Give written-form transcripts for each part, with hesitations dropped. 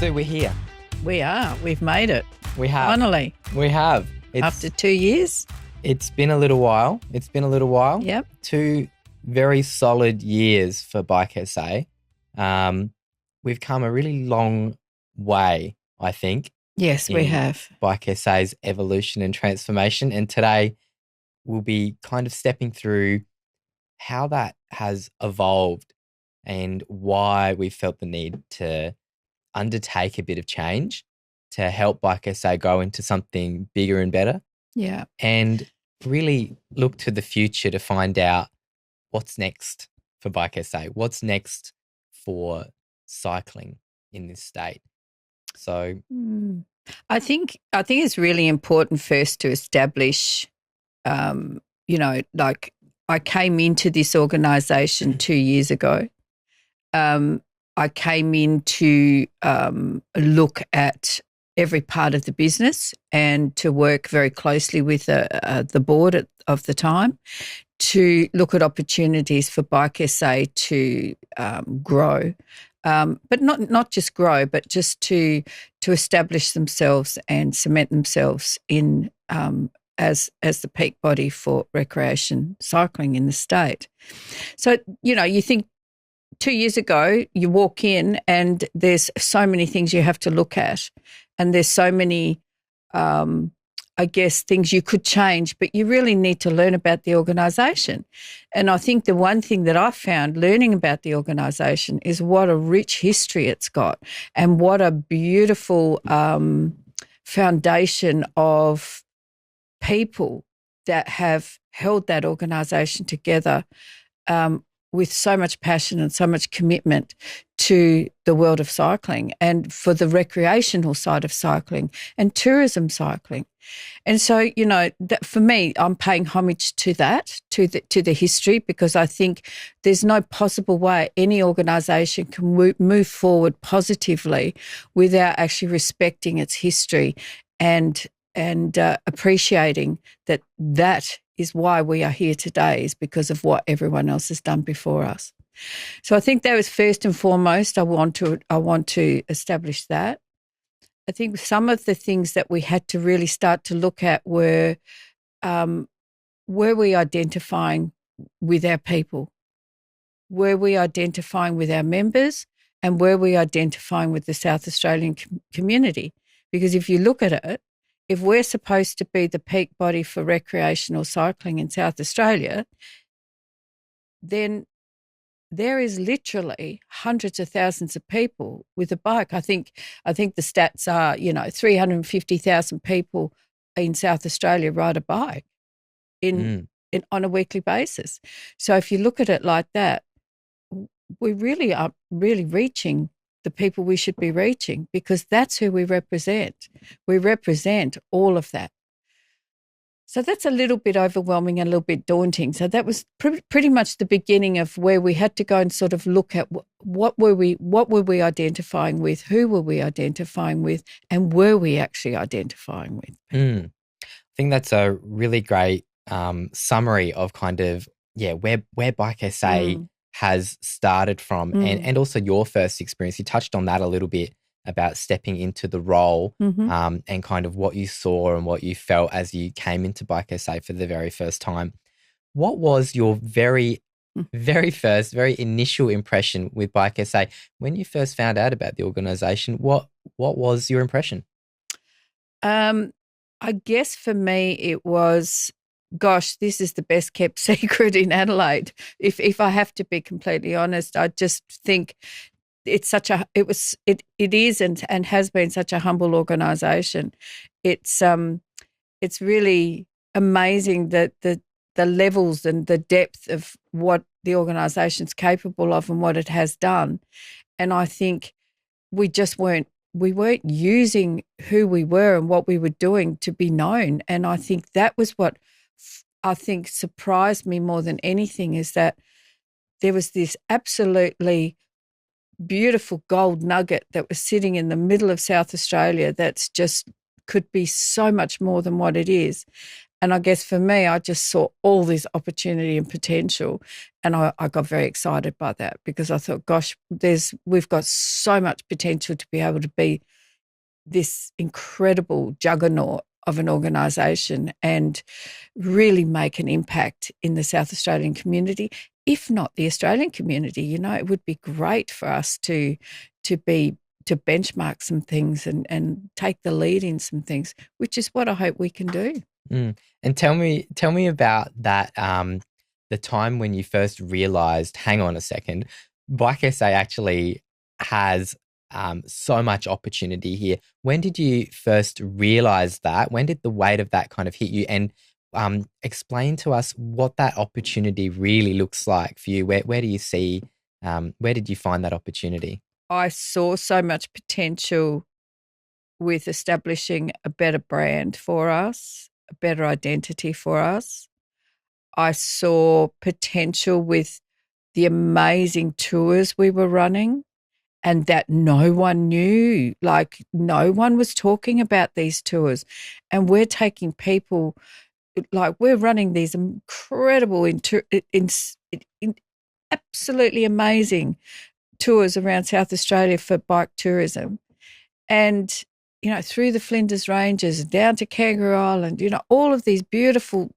Sue, we're here. We are. We've made it. We have. Finally. We have. After 2 years. It's been a little while. Yep. 2 very solid years for Bike SA. We've come a really long way, I think. Yes, we have. Bike SA's evolution and transformation. And today we'll be kind of stepping through how that has evolved and why we felt the need to undertake a bit of change to help Bike SA go into something bigger and better. Yeah. And really look to the future to find out what's next for Bike SA, what's next for cycling in this state. So I think it's really important first to establish, like I came into this organisation 2 years ago. I came in to look at every part of the business and to work very closely with the board of the time to look at opportunities for Bike SA to grow, but not just grow, but just to establish themselves and cement themselves in as the peak body for recreation cycling in the state. So, you think 2 years ago, you walk in and there's so many things you have to look at and there's so many, things you could change, but you really need to learn about the organisation. And I think the one thing that I found learning about the organisation is what a rich history it's got and what a beautiful foundation of people that have held that organisation together with so much passion and so much commitment to the world of cycling and for the recreational side of cycling and tourism cycling. And so, that for me, I'm paying homage to that, to the history, because I think there's no possible way any organisation can move forward positively without actually respecting its history and appreciating that is why we are here today, is because of what everyone else has done before us. So I think that was first and foremost. I want to establish that. I think some of the things that we had to really start to look at were we identifying with our people? Were we identifying with our members? And were we identifying with the South Australian community? Because if you look at it, if we're supposed to be the peak body for recreational cycling in South Australia, then there is literally hundreds of thousands of people with a bike. I think the stats are, 350,000 people in South Australia ride a bike on a weekly basis. So if you look at it like that, we really are really reaching the people we should be reaching, because that's who we represent. We represent all of that. So that's a little bit overwhelming and a little bit daunting. So that was pretty much the beginning of where we had to go and sort of look at what were we identifying with, who were we identifying with, and were we actually identifying with? I think that's a really great summary of kind of, where Bike SA has started from and also your first experience. You touched on that a little bit about stepping into the role and kind of what you saw and what you felt as you came into Bike SA for the very first time. What was your very, very first, very initial impression with Bike SA? When you first found out about the organisation, what was your impression? I guess for me it was, gosh, this is the best kept secret in Adelaide. If I have to be completely honest, I just think it is and has been such a humble organisation. It's really amazing that the levels and the depth of what the organisation's capable of and what it has done. And I think we weren't using who we were and what we were doing to be known. And I think that was what I think surprised me more than anything, is that there was this absolutely beautiful gold nugget that was sitting in the middle of South Australia that's just could be so much more than what it is. And I guess for me, I just saw all this opportunity and potential, and I got very excited by that because I thought, gosh, we've got so much potential to be able to be this incredible juggernaut of an organisation and really make an impact in the South Australian community, if not the Australian community. You know, it would be great for us to benchmark some things and take the lead in some things, which is what I hope we can do. And tell me about that. The time when you first realised, hang on a second, Bike SA actually has so much opportunity here. When did you first realise that? When did the weight of that kind of hit you? And explain to us what that opportunity really looks like for you. Where do you see? Where did you find that opportunity? I saw so much potential with establishing a better brand for us, a better identity for us. I saw potential with the amazing tours we were running and that no one knew, like no one was talking about these tours. And we're taking people, like we're running these incredible, absolutely amazing tours around South Australia for bike tourism. And, you know, through the Flinders Ranges, down to Kangaroo Island, you know, all of these beautiful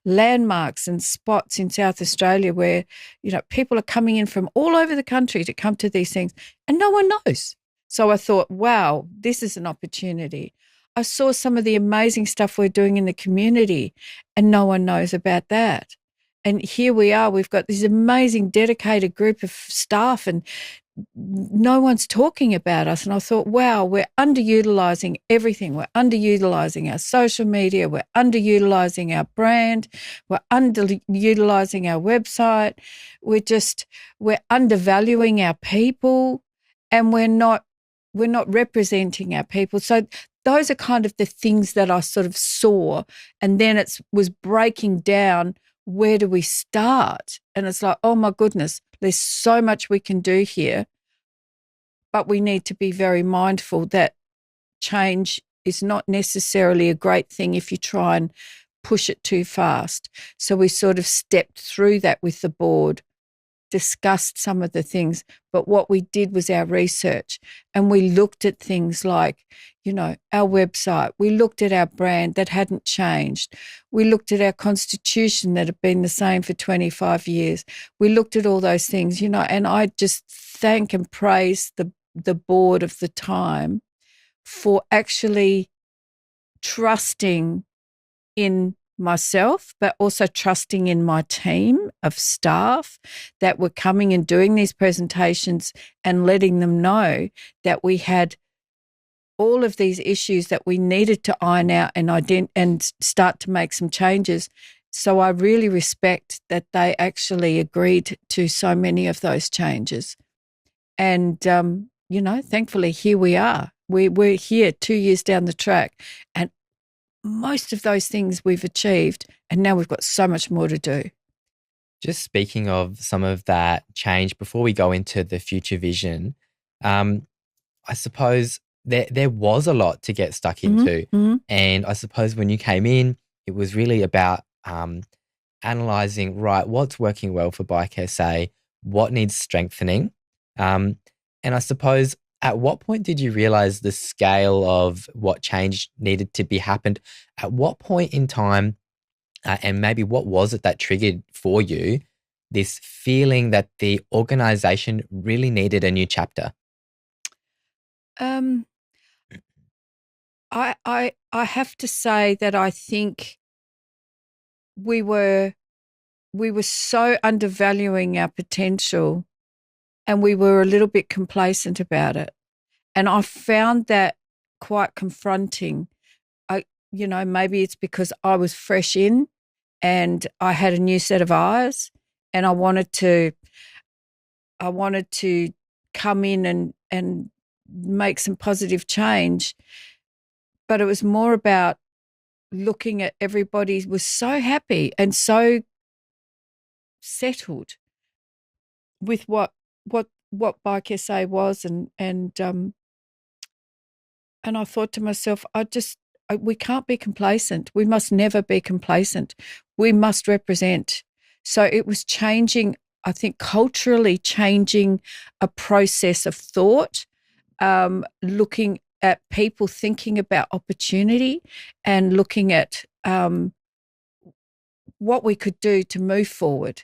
landmarks and spots in South Australia where, you know, people are coming in from all over the country to come to these things and no one knows. So I thought, wow, this is an opportunity. I saw some of the amazing stuff we're doing in the community and no one knows about that. And here we are, we've got this amazing dedicated group of staff and no one's talking about us. And I thought, wow, we're underutilizing everything. We're underutilizing our social media. We're underutilizing our brand. We're underutilizing our website. We're undervaluing our people and we're not representing our people. So those are kind of the things that I sort of saw. And then it was breaking down, where do we start? And it's like, oh my goodness, there's so much we can do here, but we need to be very mindful that change is not necessarily a great thing if you try and push it too fast. So we sort of stepped through that with the board, discussed some of the things, but what we did was our research and we looked at things like, you know, our website. We looked at our brand that hadn't changed. We looked at our constitution that had been the same for 25 years. We looked at all those things, you know, and I just thank and praise the board of the time for actually trusting in myself, but also trusting in my team of staff that were coming and doing these presentations and letting them know that we had all of these issues that we needed to iron out and start to make some changes. So I really respect that they actually agreed to so many of those changes. And, you know, thankfully, here we are. We're here 2 years down the track and most of those things we've achieved, and now we've got so much more to do. Just speaking of some of that change, before we go into the future vision, I suppose there was a lot to get stuck into. Mm-hmm. And I suppose when you came in, it was really about analysing, right, what's working well for Bike SA, what needs strengthening. And I suppose, at what point did you realise the scale of what change needed to be happened? At what point in time, and maybe what was it that triggered for you this feeling that the organisation really needed a new chapter? I have to say that I think we were so undervaluing our potential and we were a little bit complacent about it. And I found that quite confronting. You know, maybe it's because I was fresh in and I had a new set of eyes and I wanted to come in and make some positive change. But it was more about looking at everybody was so happy and so settled with what Bike SA was and I thought to myself, we can't be complacent. We must never be complacent. We must represent. So it was changing, I think, culturally changing a process of thought, looking at people thinking about opportunity and looking at what we could do to move forward.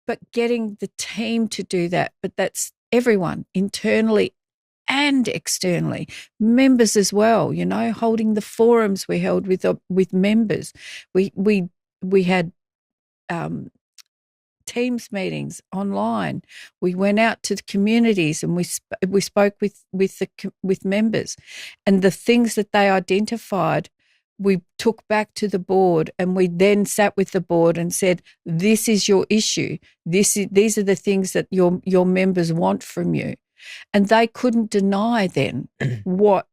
But getting the team to do that, but that's everyone internally and externally, members as well, holding the forums we held with members. We had Teams meetings online. We went out to the communities and we spoke with members, and the things that they identified, we took back to the board, and we then sat with the board and said, "This is your issue. These are the things that your members want from you," and they couldn't deny then what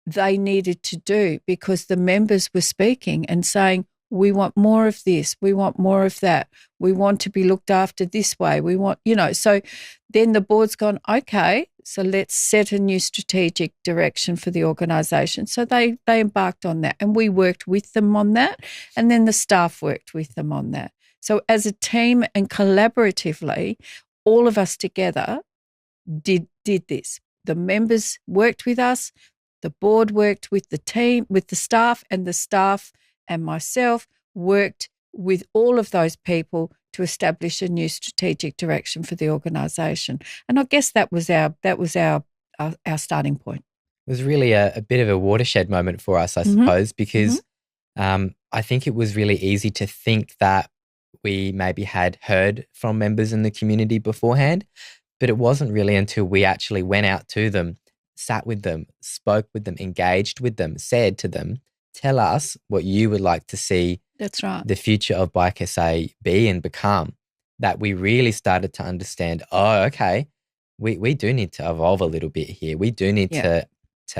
they needed to do, because the members were speaking and saying, "We want more of this. We want more of that. We want to be looked after this way. We want," so then the board's gone, okay, so let's set a new strategic direction for the organisation. So they embarked on that, and we worked with them on that, and then the staff worked with them on that. So as a team and collaboratively, all of us together did this. The members worked with us, the board worked with the team, with the staff, and the staff and myself worked with all of those people to establish a new strategic direction for the organisation. And I guess that was our starting point. It was really a bit of a watershed moment for us, I suppose, because I think it was really easy to think that we maybe had heard from members in the community beforehand, but it wasn't really until we actually went out to them, sat with them, spoke with them, engaged with them, said to them, "Tell us what you would like to see That's right. the future of Bike SA be and become," that we really started to understand, oh, okay, we do need to evolve a little bit here. We do need to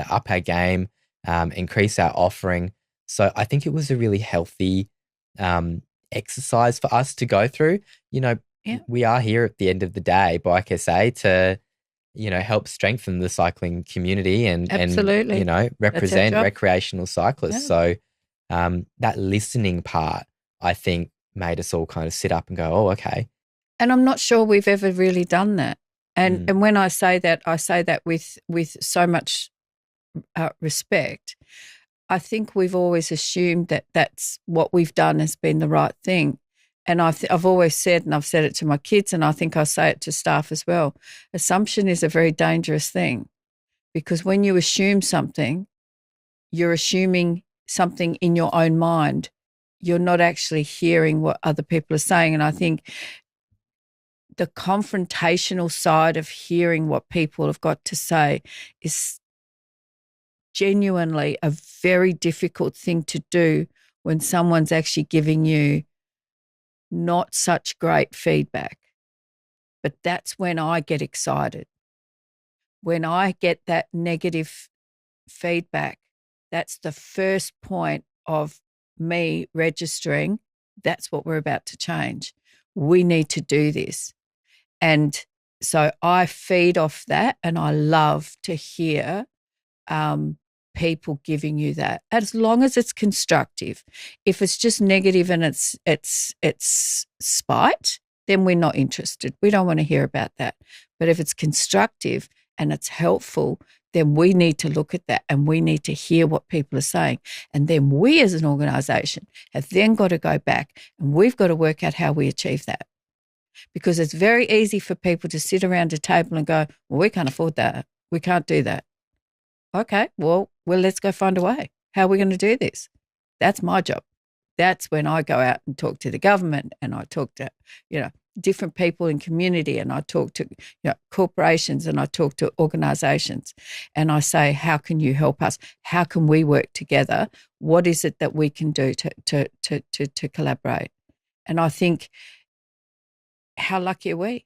up our game, increase our offering. So I think it was a really healthy exercise for us to go through. We are here at the end of the day, Bike SA, to help strengthen the cycling community and represent recreational cyclists. So that listening part, I think, made us all kind of sit up and go, oh, okay. And I'm not sure we've ever really done that. And when I say that with so much respect. I think we've always assumed that that's what we've done has been the right thing. And I've always said, and I've said it to my kids, and I think I say it to staff as well, assumption is a very dangerous thing, because when you assume something, you're assuming something in your own mind. You're not actually hearing what other people are saying. And I think the confrontational side of hearing what people have got to say is genuinely a very difficult thing to do when someone's actually giving you not such great feedback. But that's when I get excited. When I get that negative feedback, that's the first point of me registering, that's what we're about to change. We need to do this. And so I feed off that, and I love to hear people giving you that, as long as it's constructive. If it's just negative and it's spite, then we're not interested. We don't want to hear about that. But if it's constructive and it's helpful, then we need to look at that, and we need to hear what people are saying. And then we as an organisation have then got to go back, and we've got to work out how we achieve that. Because it's very easy for people to sit around a table and go, well, we can't afford that. We can't do that. Okay, well, let's go find a way. How are we going to do this? That's my job. That's when I go out and talk to the government, and I talk to, different people in community, and I talk to corporations, and I talk to organisations, and I say, how can you help us? How can we work together? What is it that we can do to collaborate? And I think, how lucky are we?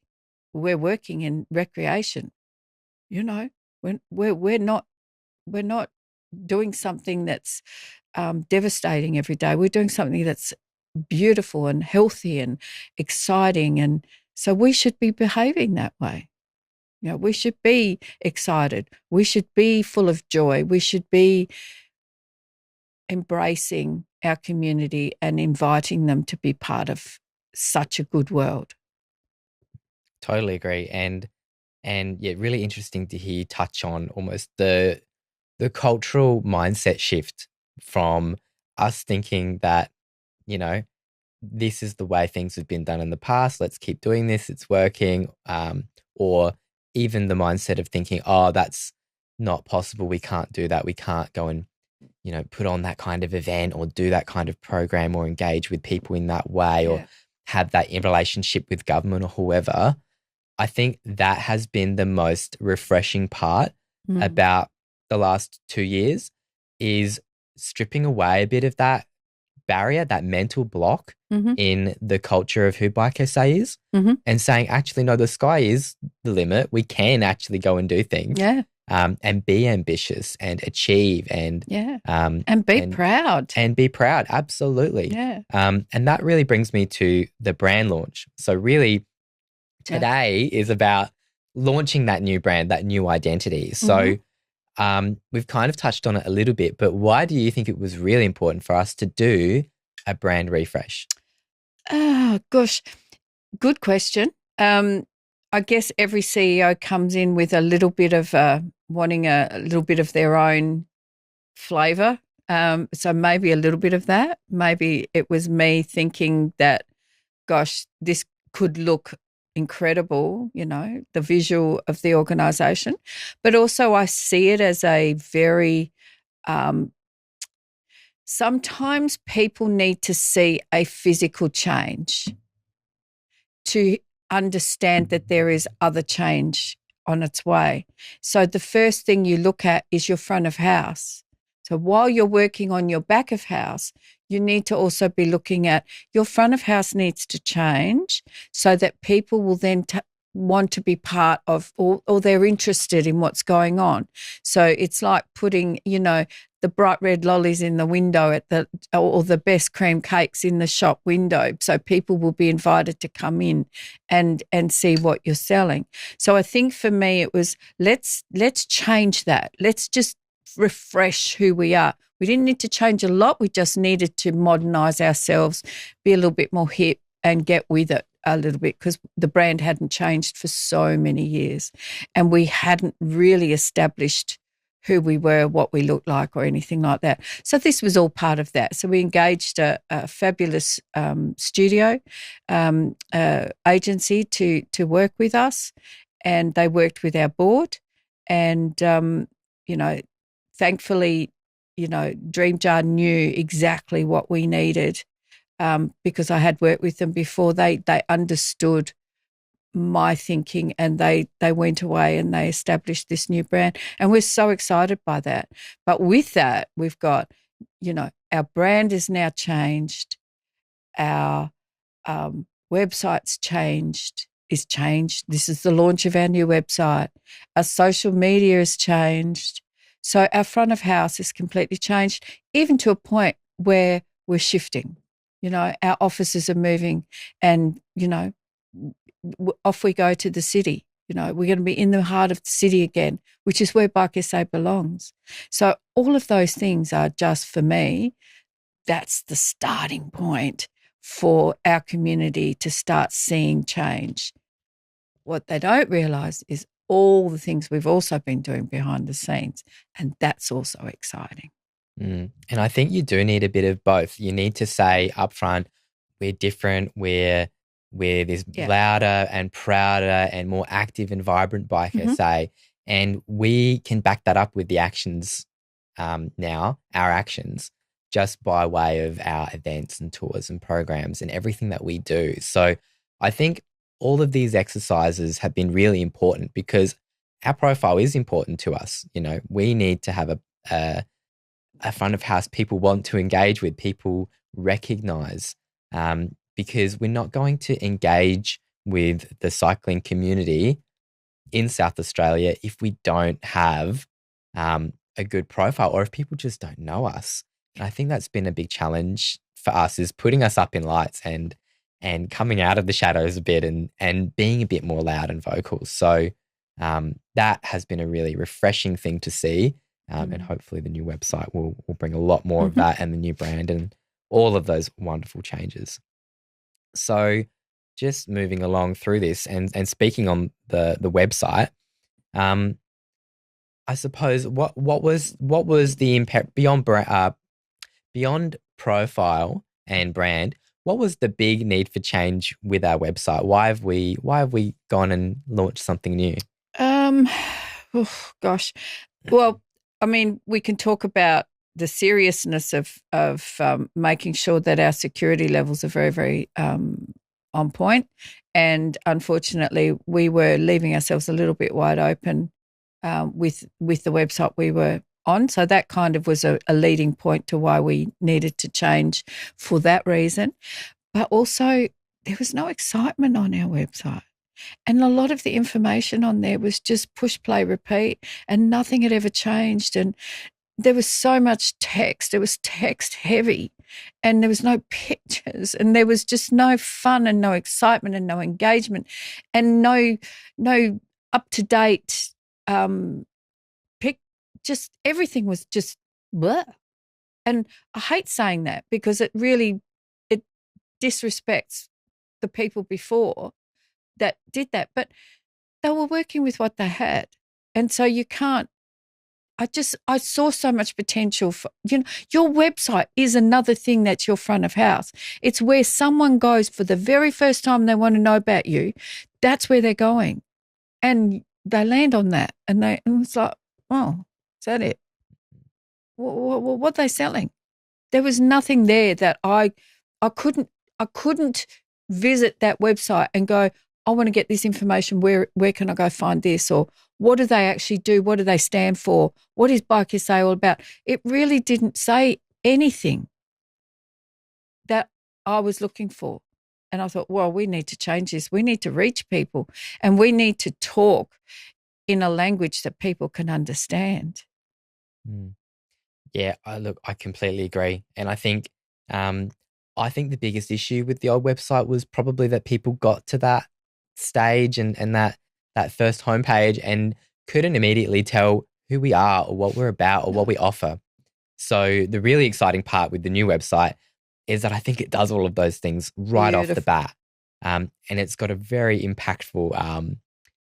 We're working in recreation. We're not doing something that's devastating every day. We're doing something that's beautiful and healthy and exciting, and so we should be behaving that way. We should be excited. We should be full of joy. We should be embracing our community and inviting them to be part of such a good world. Totally agree. And yeah, really interesting to hear you touch on almost the cultural mindset shift from us thinking that, you know, this is the way things have been done in the past. Let's keep doing this. It's working. Or even the mindset of thinking, oh, that's not possible. We can't do that. We can't go and, you know, put on that kind of event or do that kind of program or engage with people in that way or have that in relationship with government or whoever. I think that has been the most refreshing part about the last 2 years is stripping away a bit of that barrier, that mental block in the culture of who Bike SA is and saying, actually, no, the sky is the limit. We can actually go and do things and be ambitious and achieve and be proud. And be proud, absolutely. Yeah. And that really brings me to the brand launch. So really today is about launching that new brand, that new identity. So we've kind of touched on it a little bit, but why do you think it was really important for us to do a brand refresh? Oh, gosh, good question. I guess every CEO comes in with a little bit of wanting a little bit of their own flavour. So maybe a little bit of that. Maybe it was me thinking that, gosh, this could look incredible, you know, the visual of the organisation. But also I see it as a very sometimes people need to see a physical change to understand that there is other change on its way. So the first thing you look at is your front of house. So while you're working on your back of house, you need to also be looking at your front of house needs to change so that people will then want to be part of or they're interested in what's going on. So it's like putting, you know, the bright red lollies in the window or the best cream cakes in the shop window. So people will be invited to come in and see what you're selling. So I think for me it was let's change that. Let's just refresh who we are. We didn't need to change a lot. We just needed to modernize ourselves, be a little bit more hip and get with it a little bit because the brand hadn't changed for so many years and we hadn't really established who we were, what we looked like or anything like that. So this was all part of that. So we engaged a fabulous studio agency to work with us and they worked with our board and, you know, thankfully, you know, Dream Jar knew exactly what we needed because I had worked with them before. They understood my thinking and they went away and they established this new brand and we're so excited by that. But with that, we've got, you know, our brand is now changed. Our website's changed. This is the launch of our new website. Our social media has changed. So our front of house is completely changed, even to a point where we're shifting. You know, our offices are moving and, you know, off we go to the city. You know, we're going to be in the heart of the city again, which is where Bike SA belongs. So all of those things are just, for me, that's the starting point for our community to start seeing change. What they don't realise is all the things we've also been doing behind the scenes, and that's also exciting. And I think you do need a bit of both. You need to say upfront, we're different, we're this louder and prouder and more active and vibrant Bike SA, and we can back that up with the actions now, our actions, just by way of our events and tours and programs and everything that we do. So I think all of these exercises have been really important because our profile is important to us. You know, we need to have a front of house people want to engage with, people recognize, because we're not going to engage with the cycling community in South Australia if we don't have a good profile or if people just don't know us. And I think that's been a big challenge for us, is putting us up in lights and coming out of the shadows a bit and being a bit more loud and vocal. So that has been a really refreshing thing to see. And hopefully the new website will bring a lot more of that, and the new brand and all of those wonderful changes. So just moving along through this and speaking on the website, I suppose what was the impact beyond profile and brand? What was the big need for change with our website? Why have we gone and launched something new? Oh gosh. Well, I mean, we can talk about the seriousness of making sure that our security levels are very, very on point. And unfortunately, we were leaving ourselves a little bit wide open with the website we were on. So that kind of was a leading point to why we needed to change for that reason. But also, there was no excitement on our website. And a lot of the information on there was just push, play, repeat, and nothing had ever changed. And there was so much text. It was text heavy, and there was no pictures, and there was just no fun and no excitement and no engagement and no up to date just everything was just blah. And I hate saying that because it disrespects the people before that did that, but they were working with what they had. And so you can't, I saw so much potential for, your website is another thing that's your front of house. It's where someone goes for the very first time they want to know about you. That's where they're going. And they land on that and it's like, oh, is that it? What are they selling? There was nothing there that I couldn't visit that website and go, I want to get this information. Where can I go find this? Or what do they actually do? What do they stand for? What is Bike SA all about? It really didn't say anything that I was looking for. And I thought, well, we need to change this. We need to reach people and we need to talk in a language that people can understand. Yeah, I completely agree. And I think the biggest issue with the old website was probably that people got to that stage and that first homepage and couldn't immediately tell who we are or what we're about or what we offer. So the really exciting part with the new website is that I think it does all of those things right off the bat. And it's got a very impactful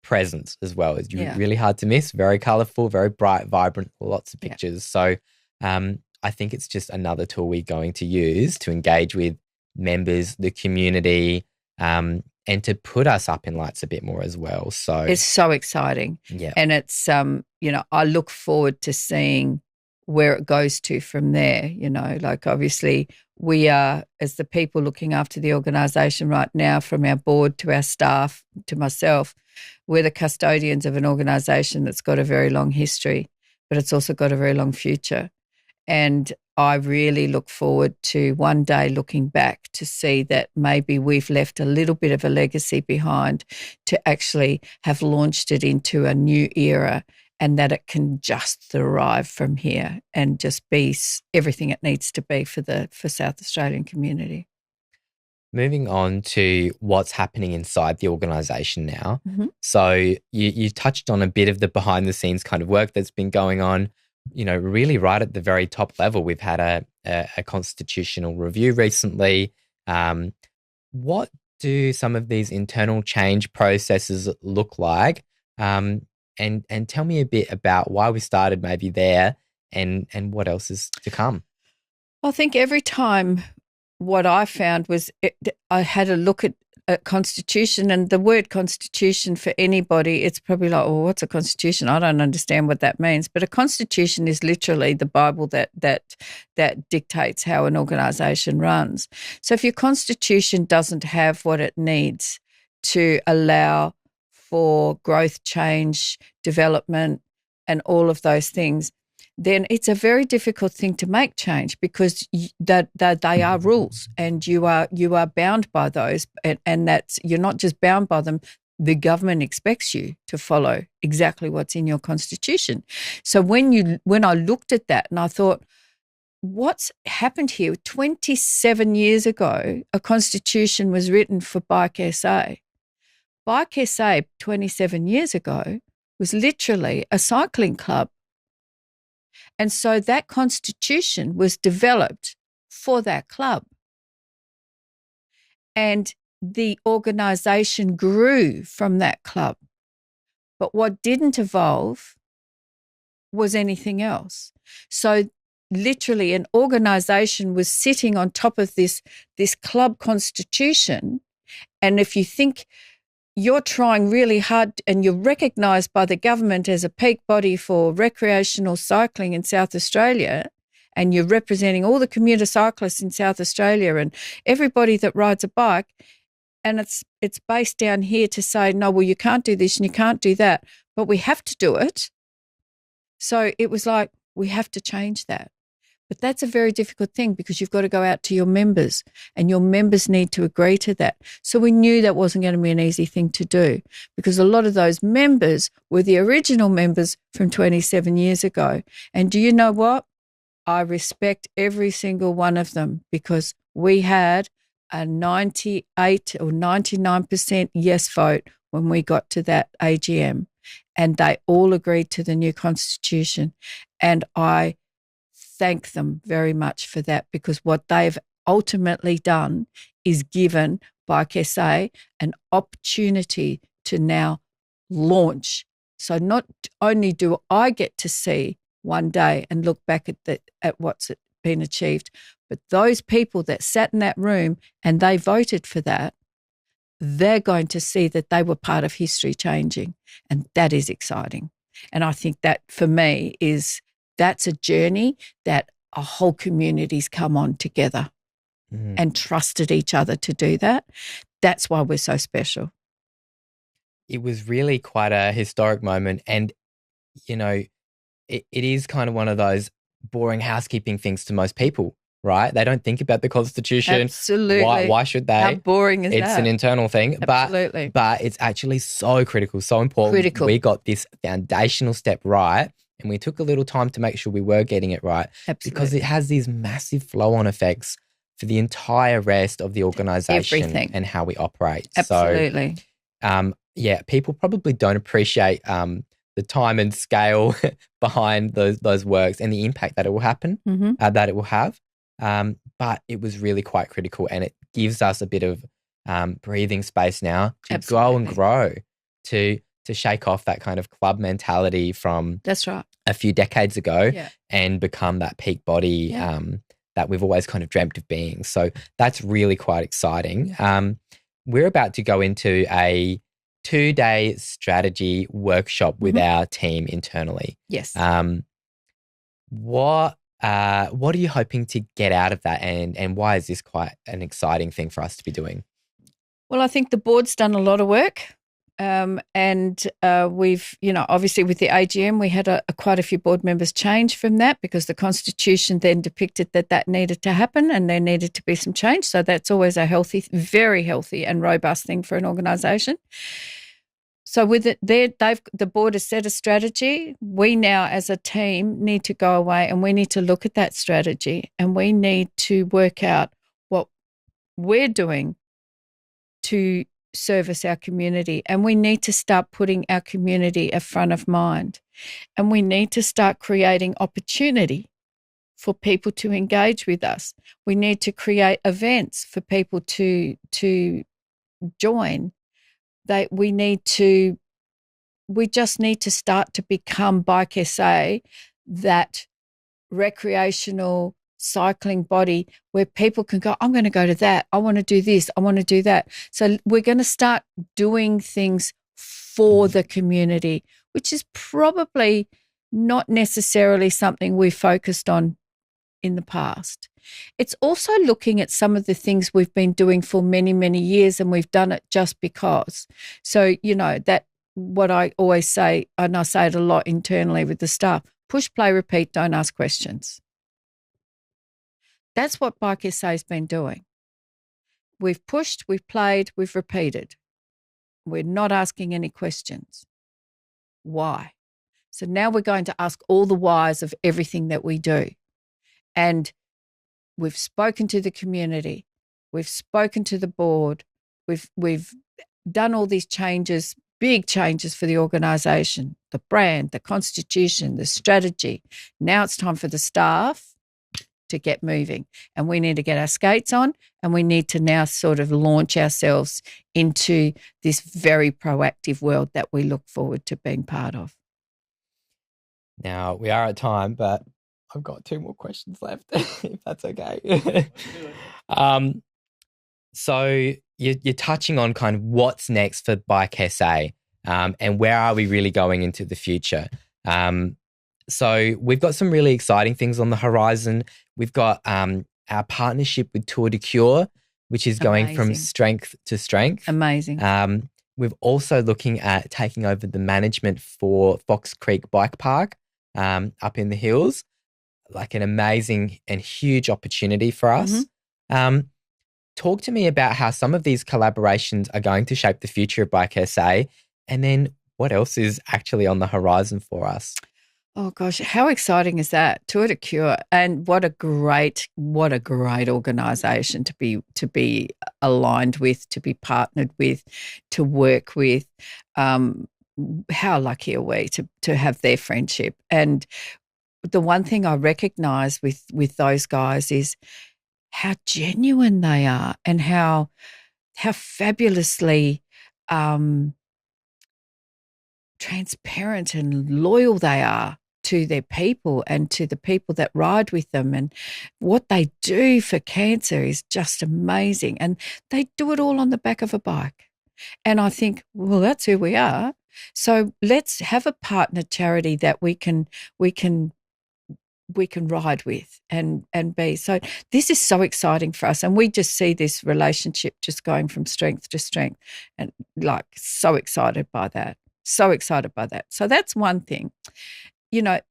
presence as well. It's really hard to miss, very colourful, very bright, vibrant, lots of pictures. So I think it's just another tool we're going to use to engage with members, the community, and to put us up in lights a bit more as well. So it's so exciting. Yeah. And it's, I look forward to seeing where it goes to from there. Like obviously we are, as the people looking after the organisation right now, from our board to our staff to myself, we're the custodians of an organisation that's got a very long history, but it's also got a very long future. And I really look forward to one day looking back to see that maybe we've left a little bit of a legacy behind to actually have launched it into a new era, and that it can just thrive from here and just be everything it needs to be for South Australian community. Moving on to what's happening inside the organisation now. So you touched on a bit of the behind the scenes kind of work that's been going on. Really right at the very top level, we've had a constitutional review recently. What do some of these internal change processes look like? And tell me a bit about why we started maybe there and what else is to come. I think every time what I found was I had a look at a constitution, and the word constitution for anybody, it's probably like, well, what's a constitution? I don't understand what that means. But a constitution is literally the Bible that dictates how an organisation runs. So if your constitution doesn't have what it needs to allow for growth, change, development, and all of those things, then it's a very difficult thing to make change, because that they are rules and you are bound by those, and that's, you're not just bound by them, the government expects you to follow exactly what's in your constitution. So when I looked at that and I thought, what's happened here? 27 years ago, a constitution was written for Bike SA. Bike SA 27 years ago was literally a cycling club. And so that constitution was developed for that club. And the organisation grew from that club. But what didn't evolve was anything else. So literally an organisation was sitting on top of this club constitution. And if you think you're trying really hard and you're recognised by the government as a peak body for recreational cycling in South Australia, and you're representing all the commuter cyclists in South Australia and everybody that rides a bike, and it's based down here to say, no, well, you can't do this and you can't do that, but we have to do it. So it was like, we have to change that. But that's a very difficult thing because you've got to go out to your members and your members need to agree to that. So we knew that wasn't going to be an easy thing to do because a lot of those members were the original members from 27 years ago. And do you know what? I respect every single one of them because we had a 98 or 99% yes vote when we got to that AGM, and they all agreed to the new constitution. And I thank them very much for that because what they've ultimately done is given Bike SA an opportunity to now launch. So not only do I get to see one day and look back at what's been achieved, but those people that sat in that room and they voted for that, they're going to see that they were part of history changing, and that is exciting. And I think that for me that's a journey that a whole community's come on together and trusted each other to do that. That's why we're so special. It was really quite a historic moment. And, you know, it is kind of one of those boring housekeeping things to most people, right? They don't think about the Constitution. Absolutely. Why should they? How boring is that? It's an internal thing. Absolutely. But it's actually so critical, so important. Critical. We got this foundational step right, and we took a little time to make sure we were getting it right. Absolutely. Because it has these massive flow-on effects for the entire rest of the organisation. Everything. And how we operate. Absolutely. So, people probably don't appreciate the time and scale behind those works and the impact that it will happen, that it will have. But it was really quite critical, and it gives us a bit of breathing space now to go and grow, to shake off that kind of club mentality from that's right a few decades ago and become that peak body that we've always kind of dreamt of being. So that's really quite exciting. We're about to go into a 2-day strategy workshop with our team internally. Yes. What are you hoping to get out of that, and why is this quite an exciting thing for us to be doing? Well, I think the board's done a lot of work. And we've, obviously with the AGM, we had quite a few board members change from that because the Constitution then depicted that needed to happen and there needed to be some change. So that's always a healthy, very healthy and robust thing for an organisation. So with it, the board has set a strategy. We now as a team need to go away and we need to look at that strategy and we need to work out what we're doing to service our community, and we need to start putting our community at front of mind, and we need to start creating opportunity for people to engage with us. We need to create events for people to join. We just need to start to become Bike SA, that recreational cycling body where people can go, I'm going to go to that. I want to do this. I want to do that. So we're going to start doing things for the community, which is probably not necessarily something we focused on in the past. It's also looking at some of the things we've been doing for many, many years, and we've done it just because. So, that what I always say, and I say it a lot internally with the staff, push, play, repeat, don't ask questions. That's what Bike SA has been doing. We've pushed, we've played, we've repeated. We're not asking any questions. Why? So now we're going to ask all the whys of everything that we do. And we've spoken to the community. We've spoken to the board. We've done all these changes, big changes for the organisation the brand, the constitution, the strategy. Now it's time for the staff to get moving, and we need to get our skates on, and we need to now sort of launch ourselves into this very proactive world that we look forward to being part of. Now, we are at time, but I've got 2 more questions left, if that's okay. So you're touching on kind of what's next for Bike SA, and where are we really going into the future? So we've got some really exciting things on the horizon. We've got our partnership with Tour de Cure, which is going from strength to strength. Amazing. We're also looking at taking over the management for Fox Creek Bike Park up in the hills, like an amazing and huge opportunity for us. Talk to me about how some of these collaborations are going to shape the future of Bike SA, and then what else is actually on the horizon for us. Oh gosh, how exciting is that? Tour de Cure, and what a great organisation to be aligned with, to be partnered with, to work with. How lucky are we to have their friendship? And the one thing I recognise with those guys is how genuine they are, and how fabulously transparent and loyal they are to their people and to the people that ride with them. And what they do for cancer is just amazing. And they do it all on the back of a bike. And I think, well, that's who we are. So let's have a partner charity that we can ride with and be. So this is so exciting for us, and we just see this relationship just going from strength to strength, and like so excited by that. So that's one thing.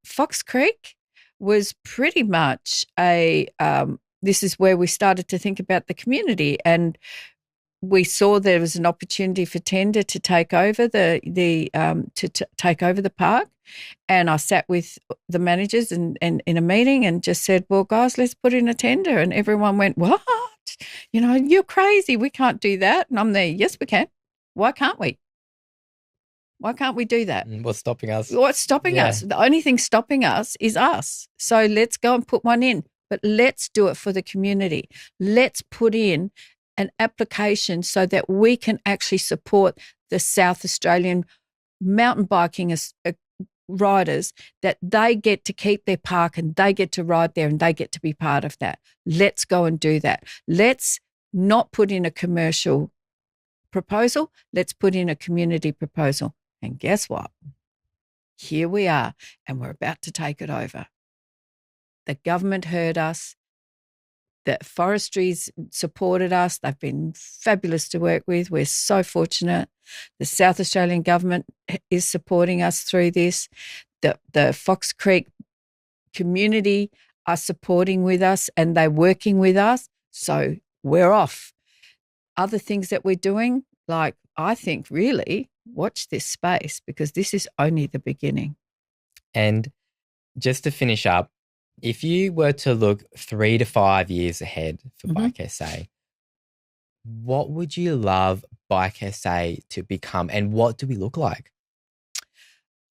Fox Creek was pretty much this is where we started to think about the community, and we saw there was an opportunity for tender to take over take over the park. And I sat with the managers and in a meeting and just said, well, guys, let's put in a tender. And everyone went, what? You're crazy. We can't do that. And I'm there, yes, we can. Why can't we? Why can't we do that? What's stopping us? What's stopping us? The only thing stopping us is us. So let's go and put one in. But let's do it for the community. Let's put in an application so that we can actually support the South Australian mountain biking riders, that they get to keep their park and they get to ride there and they get to be part of that. Let's go and do that. Let's not put in a commercial proposal. Let's put in a community proposal. And guess what? Here we are, and we're about to take it over. The government heard us. The forestry's supported us. They've been fabulous to work with. We're so fortunate. The South Australian government is supporting us through this. The Fox Creek community are supporting with us, and they're working with us. So we're off. Other things that we're doing, like, I think really watch this space, because this is only the beginning. And just to finish up, if you were to look 3 to 5 years ahead for Bike SA, what would you love Bike SA to become, and what do we look like?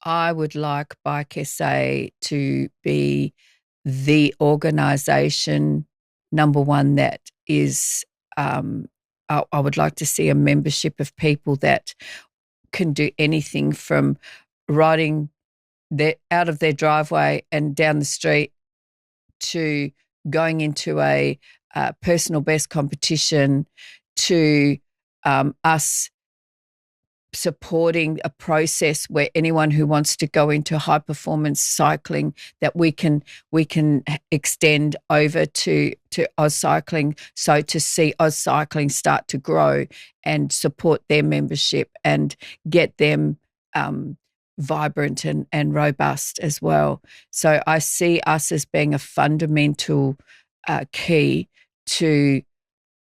I would like Bike SA to be the organisation, number one, that is, I would like to see a membership of people that can do anything from riding out of their driveway and down the street to going into a personal best competition, to us supporting a process where anyone who wants to go into high performance cycling, that we can extend over to Oz Cycling, so to see Oz Cycling start to grow and support their membership and get them vibrant and robust as well. So I see us as being a fundamental key to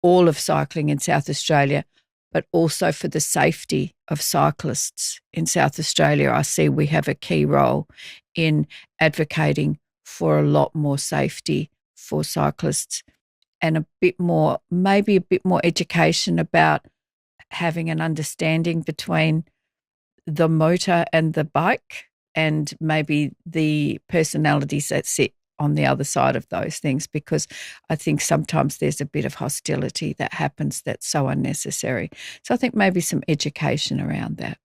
all of cycling in South Australia, but also for the safety of cyclists in South Australia. I see we have a key role in advocating for a lot more safety for cyclists, and maybe a bit more education about having an understanding between the motor and the bike, and maybe the personalities that sit on the other side of those things, because I think sometimes there's a bit of hostility that happens that's so unnecessary. So I think maybe some education around that.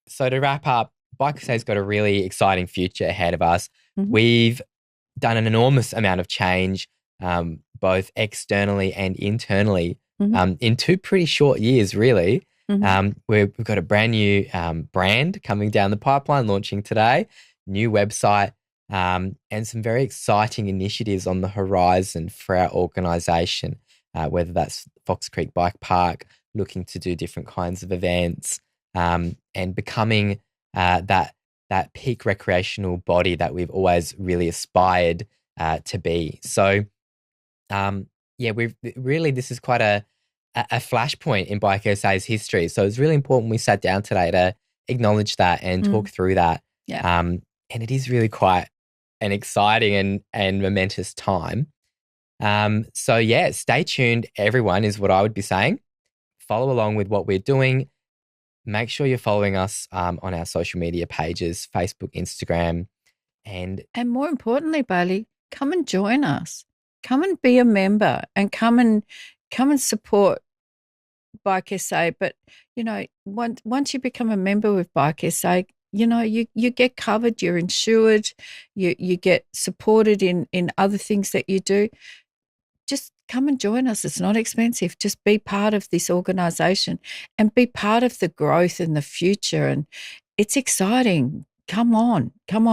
So to wrap up, Bike SA's got a really exciting future ahead of us. Mm-hmm. We've done an enormous amount of change, both externally and internally, in 2 pretty short years, really. We've got a brand new brand coming down the pipeline, launching today, new website, and some very exciting initiatives on the horizon for our organisation, whether that's Fox Creek Bike Park, looking to do different kinds of events, and becoming that peak recreational body that we've always really aspired to be. So, this is quite a flashpoint in Bike SA's history. So it's really important we sat down today to acknowledge that and talk through that. Yeah. And it is really quite an exciting and momentous time. Stay tuned, everyone, is what I would be saying. Follow along with what we're doing. Make sure you're following us on our social media pages, Facebook, Instagram. And more importantly, Bailey, come and join us. Come and be a member and come and support Bike SA. But, once you become a member with Bike SA, you get covered, you're insured, you get supported in other things that you do. Just come and join us. It's not expensive. Just be part of this organisation and be part of the growth in the future. And it's exciting. Come on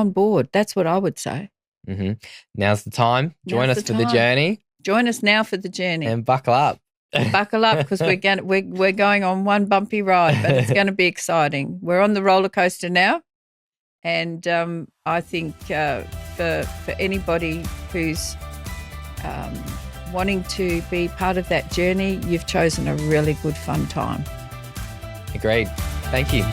board. That's what I would say. Mm-hmm. Now's the time. Join us for the journey. Join us now for the journey. And buckle up. Buckle up, because we're going on one bumpy ride, but it's going to be exciting. We're on the roller coaster now, and I think for anybody who's wanting to be part of that journey, you've chosen a really good fun time. Agreed. Thank you.